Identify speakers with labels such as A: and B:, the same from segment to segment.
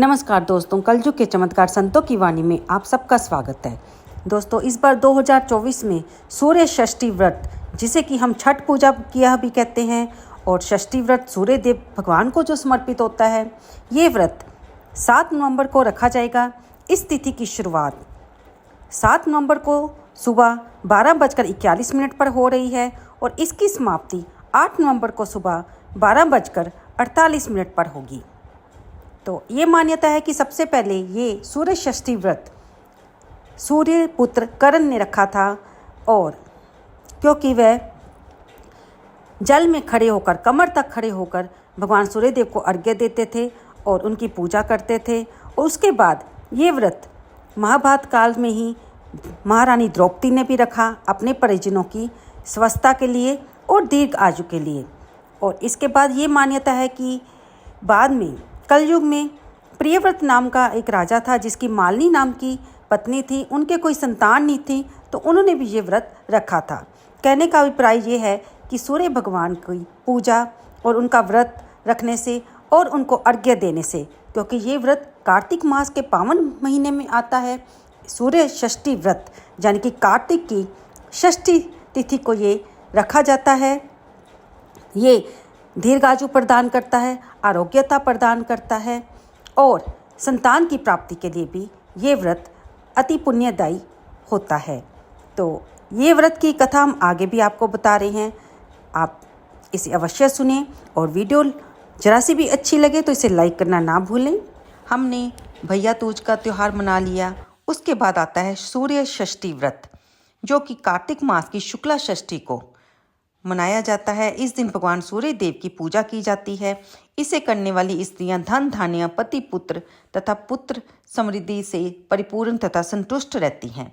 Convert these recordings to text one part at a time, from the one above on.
A: नमस्कार दोस्तों, कलयुग के चमत्कार संतों की वाणी में आप सबका स्वागत है। दोस्तों, इस बार 2024 में सूर्य षष्ठी व्रत, जिसे कि हम छठ पूजा किया भी कहते हैं, और षष्ठी व्रत सूर्य देव भगवान को जो समर्पित होता है, ये व्रत 7 नवंबर को रखा जाएगा। इस तिथि की शुरुआत 7 नवंबर को सुबह 12:41 पर हो रही है और इसकी समाप्ति 8 नवंबर को सुबह 12:48 पर होगी। तो ये मान्यता है कि सबसे पहले ये सूर्य षष्ठी व्रत सूर्य पुत्र कर्ण ने रखा था, और क्योंकि वह जल में खड़े होकर, कमर तक खड़े होकर भगवान सूर्यदेव को अर्घ्य देते थे और उनकी पूजा करते थे। और उसके बाद ये व्रत महाभारत काल में ही महारानी द्रौपदी ने भी रखा, अपने परिजनों की स्वस्थता के लिए और दीर्घ आयु के लिए। और इसके बाद ये मान्यता है कि बाद में कलयुग में प्रियव्रत नाम का एक राजा था, जिसकी मालिनी नाम की पत्नी थी। उनके कोई संतान नहीं थी, तो उन्होंने भी ये व्रत रखा था। कहने का अभिप्राय ये है कि सूर्य भगवान की पूजा और उनका व्रत रखने से और उनको अर्घ्य देने से, क्योंकि ये व्रत कार्तिक मास के पावन महीने में आता है, सूर्य षष्ठी व्रत यानी कि कार्तिक की षष्ठी तिथि को ये रखा जाता है। ये दीर्घायु प्रदान करता है, आरोग्यता प्रदान करता है और संतान की प्राप्ति के लिए भी ये व्रत अति पुण्यदायी होता है। तो ये व्रत की कथा हम आगे भी आपको बता रहे हैं, आप इसे अवश्य सुनें। और वीडियो जरा सी भी अच्छी लगे तो इसे लाइक करना ना भूलें। हमने भैया दूज का त्यौहार मना लिया, उसके बाद आता है सूर्य षष्ठी व्रत, जो कि कार्तिक मास की शुक्ला षष्ठी को मनाया जाता है। इस दिन भगवान सूर्य देव की पूजा की जाती है। इसे करने वाली स्त्रियां धन धान्य, पति पुत्र तथा पुत्र समृद्धि से परिपूर्ण तथा संतुष्ट रहती हैं।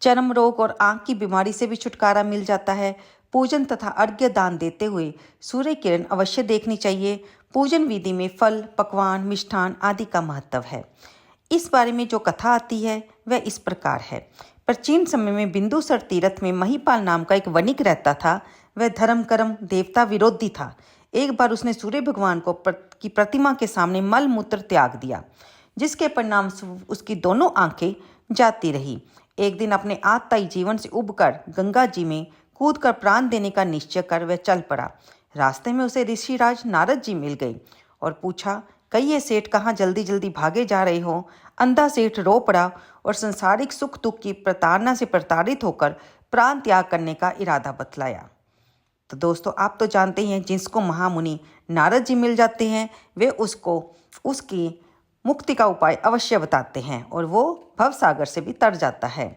A: चर्म रोग और आंख की बीमारी से भी छुटकारा मिल जाता है। पूजन तथा अर्घ्य दान देते हुए सूर्य किरण अवश्य देखनी चाहिए। पूजन विधि में फल, पकवान, मिष्ठान आदि का महत्व है। इस बारे में जो कथा आती है वह इस प्रकार है। प्राचीन समय में बिंदुसर तीर्थ में महिपाल नाम का एक वणिक रहता था। वह धर्म कर्म देवता विरोधी था। एक बार उसने सूर्य भगवान की प्रतिमा के सामने मल मूत्र त्याग दिया, जिसके परिणाम उसकी दोनों आंखें जाती रही। एक दिन अपने आतताई जीवन से उबकर गंगा जी में कूदकर प्राण देने का निश्चय कर वह चल पड़ा। रास्ते में उसे ऋषिराज नारद जी मिल गए और पूछा, कहिए सेठ, कहाँ जल्दी जल्दी भागे जा रहे हो? अंधा सेठ रो पड़ा और संसारिक सुख दुख की प्रताड़ना से प्रताड़ित होकर प्राण त्याग करने का इरादा बतलाया। तो दोस्तों, आप तो जानते हैं, जिसको महामुनि नारद जी मिल जाते हैं वे उसको उसकी मुक्ति का उपाय अवश्य बताते हैं और वो भवसागर से भी तर जाता है।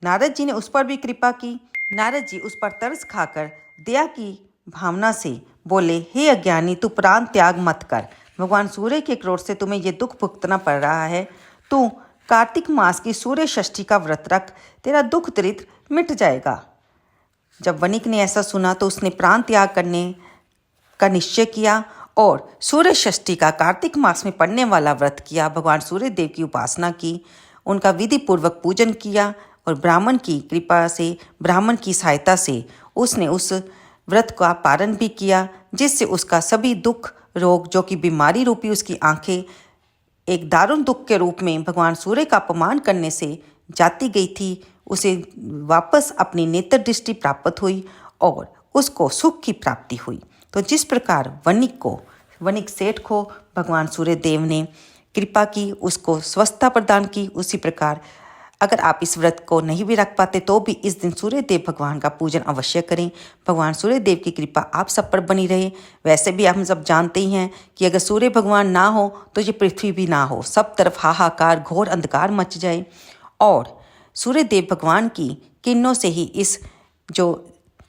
A: नारद जी ने उस पर भी कृपा की। नारद जी उस पर तरस खाकर दया की भावना से बोले, हे अज्ञानी, तू प्राण त्याग मत कर। भगवान सूर्य के क्रोध से तुम्हें ये दुख भुगतना पड़ रहा है। तू कार्तिक मास की सूर्य षष्ठी का व्रत रख, तेरा दुख दरिद्र मिट जाएगा। जब वणिक ने ऐसा सुना तो उसने प्राण त्याग करने का निश्चय किया और सूर्य षष्ठी का कार्तिक मास में पड़ने वाला व्रत किया। भगवान सूर्य देव की उपासना की, उनका विधि पूर्वक पूजन किया और ब्राह्मण की कृपा से, ब्राह्मण की सहायता से उसने उस व्रत का पालन भी किया, जिससे उसका सभी दुख रोग, जो कि बीमारी रूपी उसकी आंखें एक दारुण दुख के रूप में भगवान सूर्य का अपमान करने से जाती गई थी, उसे वापस अपनी नेत्र दृष्टि प्राप्त हुई और उसको सुख की प्राप्ति हुई। तो जिस प्रकार वणिक सेठ को भगवान सूर्य देव ने कृपा की, उसको स्वस्थता प्रदान की, उसी प्रकार अगर आप इस व्रत को नहीं भी रख पाते तो भी इस दिन सूर्य देव भगवान का पूजन अवश्य करें। भगवान सूर्य देव की कृपा आप सब पर बनी रहे। वैसे भी हम सब जानते ही हैं कि अगर सूर्य भगवान ना हो तो ये पृथ्वी भी ना हो, सब तरफ हाहाकार, घोर अंधकार मच जाए। और सूर्य देव भगवान की किरणों से ही इस जो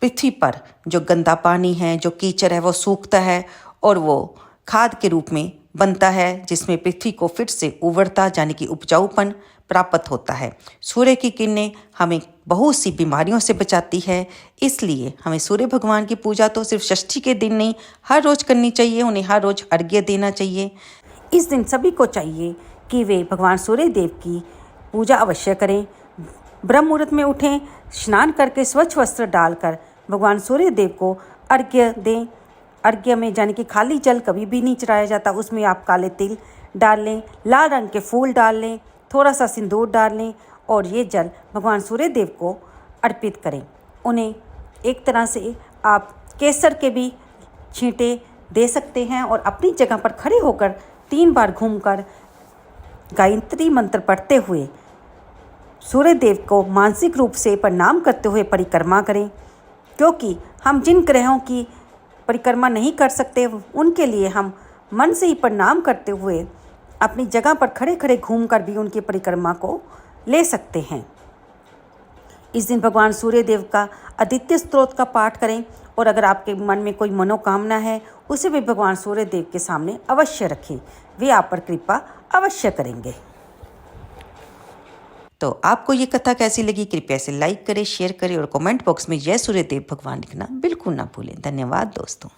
A: पृथ्वी पर जो गंदा पानी है, जो कीचड़ है, वो सूखता है और वो खाद के रूप में बनता है, जिसमें पृथ्वी को फिर से उर्वरता यानी कि उपजाऊपन प्राप्त होता है। सूर्य की किरणें हमें बहुत सी बीमारियों से बचाती है, इसलिए हमें सूर्य भगवान की पूजा तो सिर्फ षष्ठी के दिन नहीं, हर रोज करनी चाहिए। उन्हें हर रोज अर्घ्य देना चाहिए। इस दिन सभी को चाहिए कि वे भगवान सूर्य देव की पूजा अवश्य करें। ब्रह्म मुहूर्त में उठें, स्नान करके स्वच्छ वस्त्र डालकर भगवान सूर्य देव को अर्घ्य दें। अर्घ्य में यानी कि खाली जल कभी भी नहीं चढ़ाया जाता, उसमें आप काले तिल डाल लें, लाल रंग के फूल डाल लें, थोड़ा सा सिंदूर डाल लें और ये जल भगवान सूर्य देव को अर्पित करें। उन्हें एक तरह से आप केसर के भी छींटे दे सकते हैं और अपनी जगह पर खड़े होकर 3 बार घूमकर गायत्री मंत्र पढ़ते हुए सूर्य देव को मानसिक रूप से प्रणाम करते हुए परिक्रमा करें, क्योंकि हम जिन ग्रहों की परिक्रमा नहीं कर सकते उनके लिए हम मन से ही प्रणाम करते हुए अपनी जगह पर खड़े खड़े घूमकर भी उनकी परिक्रमा को ले सकते हैं। इस दिन भगवान सूर्य देव का आदित्य स्तोत्र का पाठ करें और अगर आपके मन में कोई मनोकामना है उसे भी भगवान सूर्य देव के सामने अवश्य रखें, वे आप पर कृपा अवश्य करेंगे। तो आपको ये कथा कैसी लगी, कृपया से लाइक करें, शेयर करें और कमेंट बॉक्स में जय सूर्य देव भगवान लिखना बिल्कुल ना भूलें। धन्यवाद दोस्तों।